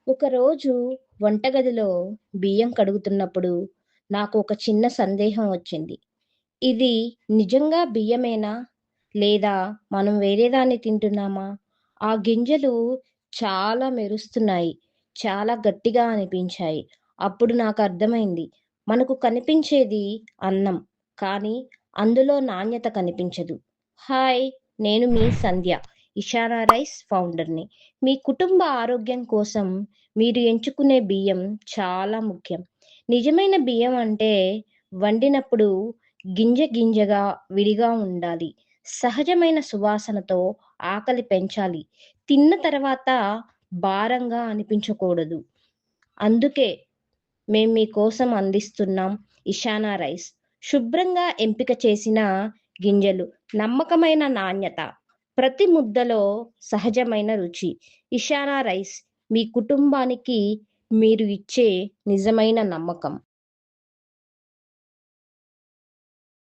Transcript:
ఒకరోజు వంటగదిలో బియ్యం కడుగుతున్నప్పుడు నాకు ఒక చిన్న సందేహం వచ్చింది. ఇది నిజంగా బియ్యమేనా? లేదా మనం వేరే దాన్ని తింటున్నామా? ఆ గింజలు చాలా మెరుస్తున్నాయి. చాలా గట్టిగా అనిపించాయి. అప్పుడు నాకు అర్థమైంది. మనకు కనిపించేది అన్నం. కానీ అందులో నాణ్యత కనిపించదు. హాయ్! నేను మీ సంధ్య. ఇషారా రైస్ ఫౌండర్‌ని. మీ కుటుంబ ఆరోగ్యం కోసం మీరు ఎంచుకునే బియ్యం చాలా ముఖ్యం. నిజమైన బియ్యం అంటే వండినప్పుడు గింజ గింజగా విడిగా ఉండాలి. సహజమైన సువాసనతో ఆకలి పెంచాలి. తిన్న తర్వాత భారంగా అనిపించకూడదు. అందుకే మేం మీకోసం అందిస్తున్నాం ఇషానా రైస్. శుభ్రంగా ఎంపిక చేసిన గింజలు, నమ్మకమైన నాణ్యత, ప్రతి ముద్దలో సహజమైన రుచి. ఇషానా రైస్ మీ కుటుంబానికి మీరు ఇచ్చే నిజమైన నమ్మకం.